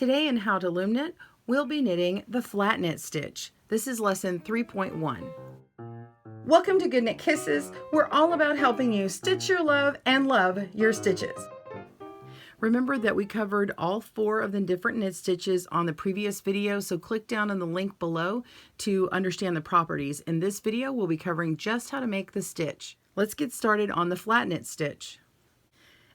Today in How to Loom Knit, we'll be knitting the flat knit stitch. This is lesson 3.1. Welcome to GoodKnit Kisses. We're all about helping you stitch your love and love your stitches. Remember that we covered all 4 of the different knit stitches on the previous video, so click down on the link below to understand the properties. In this video, we'll be covering just how to make the stitch. Let's get started on the flat knit stitch.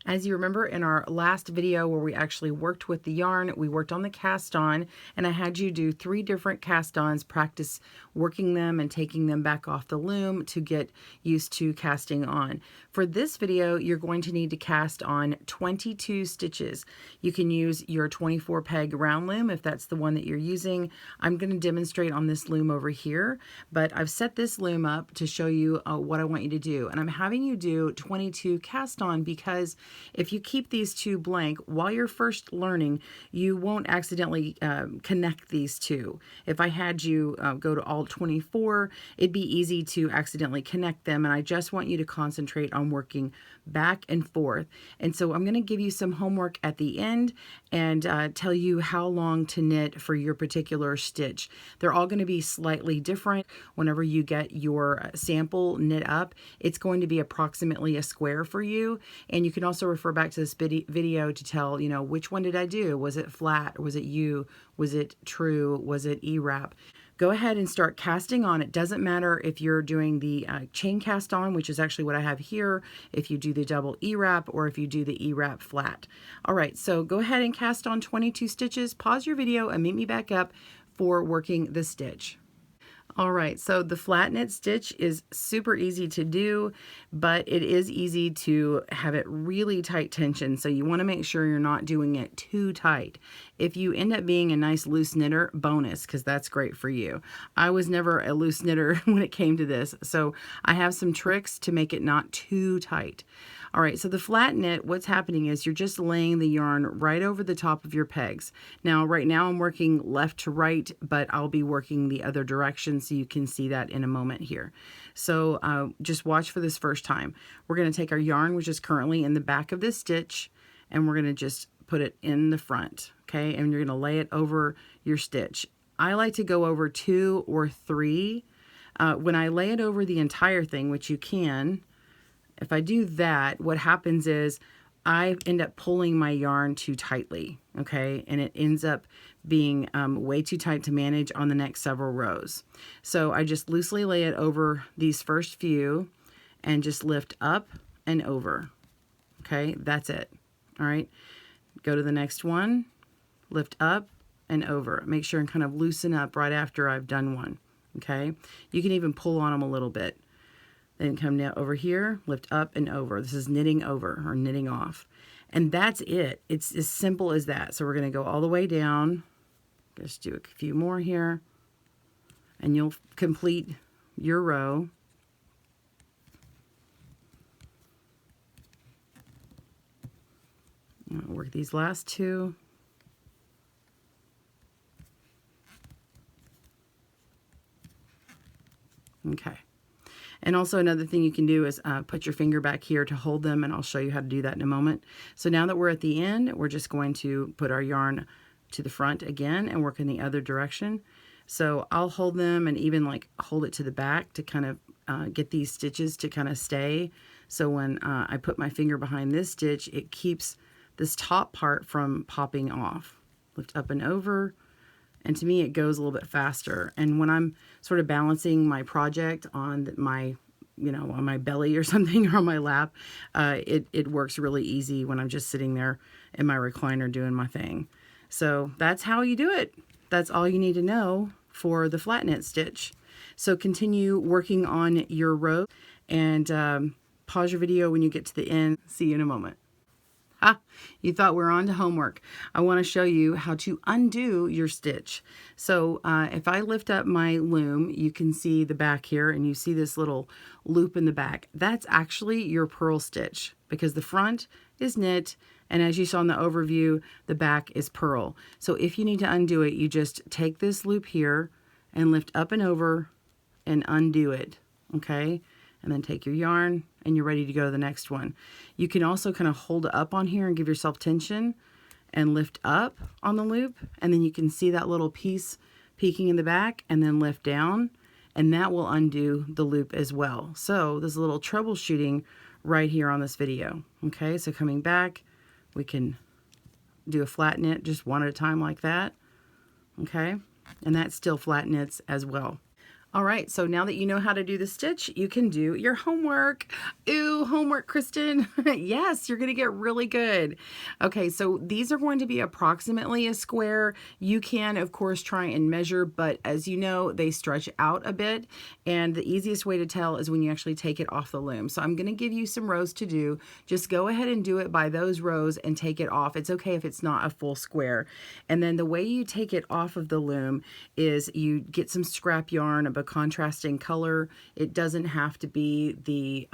As you remember in our last video where we actually worked with the yarn, we worked on the cast on, and I had you do 3 different cast ons, practice working them and taking them back off the loom to get used to casting on. For this video, you're going to need to cast on 22 stitches. You can use your 24 peg round loom if that's the one that you're using. I'm going to demonstrate on this loom over here, but I've set this loom up to show you what I want you to do. And I'm having you do 22 cast on because if you keep these 2 blank while you're first learning, you won't accidentally connect these 2. If I had you go to all 24, it'd be easy to accidentally connect them, and I just want you to concentrate on working back and forth. And so I'm going to give you some homework at the end and tell you how long to knit for your particular stitch. They're all going to be slightly different. Whenever you get your sample knit up, it's going to be approximately a square for you, and you can also refer back to this video to tell, you know, which one did I do? Was it flat? Was it U? Was it true? Was it E-wrap? Go ahead and start casting on. It doesn't matter if you're doing the chain cast on, which is actually what I have here, if you do the double E-wrap, or if you do the E-wrap flat. All right, so go ahead and cast on 22 stitches. Pause your video and meet me back up for working the stitch. All right, so the flat knit stitch is super easy to do, but it is easy to have it really tight tension, so you want to make sure you're not doing it too tight. If you end up being a nice loose knitter, bonus, because that's great for you. I was never a loose knitter when it came to this, so I have some tricks to make it not too tight. All right, so the flat knit, what's happening is you're just laying the yarn right over the top of your pegs. Now, right now I'm working left to right, but I'll be working the other direction, so you can see that in a moment here. So just watch for this first time. We're going to take our yarn, which is currently in the back of this stitch, and we're going to just put it in the front, okay? And you're going to lay it over your stitch. I like to go over 2 or 3. When I lay it over the entire thing, which you can, if I do that, what happens is I end up pulling my yarn too tightly, okay? And it ends up being way too tight to manage on the next several rows. So I just loosely lay it over these first few and just lift up and over, okay? That's it, all right? Go to the next one, lift up and over. Make sure and kind of loosen up right after I've done one, okay? You can even pull on them a little bit. Then come down over here, lift up and over. This is knitting over or knitting off. And that's it. It's as simple as that. So we're going to go all the way down. Just do a few more here. And you'll complete your row. I'll work these last 2. Okay. And also another thing you can do is put your finger back here to hold them, and I'll show you how to do that in a moment. So now that we're at the end, we're just going to put our yarn to the front again and work in the other direction. So I'll hold them and even like hold it to the back to kind of get these stitches to kind of stay. So when I put my finger behind this stitch, it keeps this top part from popping off. Lift up and over. And to me, it goes a little bit faster. And when I'm sort of balancing my project on my, you know, on my belly or something, or on my lap, it works really easy when I'm just sitting there in my recliner doing my thing. So that's how you do it. That's all you need to know for the flat knit stitch. So continue working on your row and pause your video when you get to the end. See you in a moment. You thought we were on to homework. I want to show you how to undo your stitch. So if I lift up my loom, you can see the back here, and you see this little loop in the back. That's actually your purl stitch, because the front is knit, and as you saw in the overview, the back is purl. So if you need to undo it, you just take this loop here and lift up and over and undo it, okay? And then take your yarn and you're ready to go to the next one. You can also kind of hold it up on here and give yourself tension and lift up on the loop, and then you can see that little piece peeking in the back, and then lift down, and that will undo the loop as well. So there's a little troubleshooting right here on this video. Okay, so coming back, we can do a flat knit just one at a time like that. Okay, and that still flat knits as well. All right, so now that you know how to do the stitch, you can do your homework. Ooh, homework, Kristen. Yes, you're going to get really good. Okay, so these are going to be approximately a square. You can, of course, try and measure, but as you know, they stretch out a bit, and the easiest way to tell is when you actually take it off the loom. So I'm going to give you some rows to do. Just go ahead and do it by those rows and take it off. It's okay if it's not a full square. And then the way you take it off of the loom is you get some scrap yarn of a contrasting color. It doesn't have to be the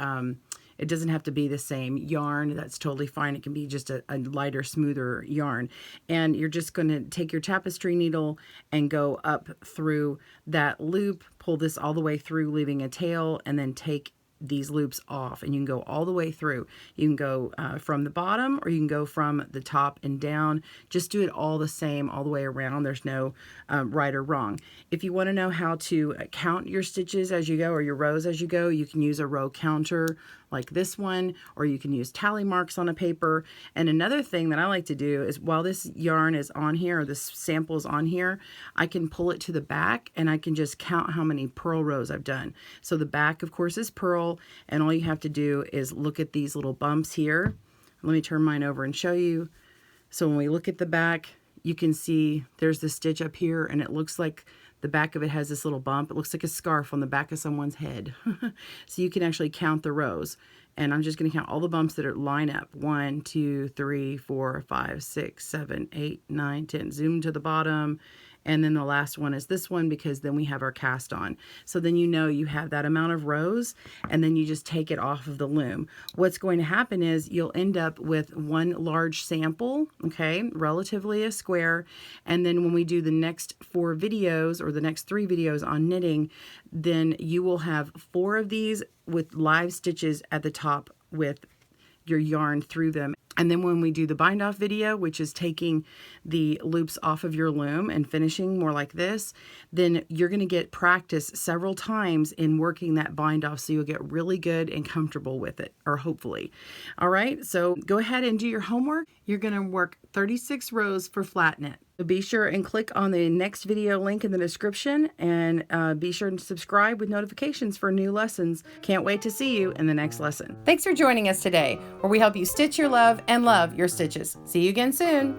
same yarn. That's totally fine. It can be just a lighter, smoother yarn. And you're just going to take your tapestry needle and go up through that loop, pull this all the way through, leaving a tail, and then take these loops off, and you can go all the way through. You can go from the bottom, or you can go from the top and down. Just do it all the same all the way around. There's no right or wrong. If you want to know how to count your stitches as you go, or your rows as you go, you can use a row counter like this one, or you can use tally marks on a paper. And another thing that I like to do is, while this yarn is on here, or this sample is on here, I can pull it to the back and I can just count how many purl rows I've done. So the back, of course, is purl, and all you have to do is look at these little bumps here. Let me turn mine over and show you. So when we look at the back, you can see there's the stitch up here, and it looks like the back of it has this little bump. It looks like a scarf on the back of someone's head. So you can actually count the rows. And I'm just going to count all the bumps that are line up. 1, 2, 3, 4, 5, 6, 7, 8, 9, 10. Zoom to the bottom. And then the last one is this one, because then we have our cast on. So then you know you have that amount of rows, and then you just take it off of the loom. What's going to happen is you'll end up with one large sample, okay, relatively a square. And then when we do the next 4 videos, or the next 3 videos on knitting, then you will have 4 of these with live stitches at the top with your yarn through them. And then when we do the bind off video, which is taking the loops off of your loom and finishing more like this, then you're going to get practice several times in working that bind off, so you'll get really good and comfortable with it, or hopefully. All right, so go ahead and do your homework. You're going to work 36 rows for flat knit. So be sure and click on the next video link in the description, and be sure to subscribe with notifications for new lessons. Can't wait to see you in the next lesson. Thanks for joining us today, where we help you stitch your love and love your stitches. See you again soon.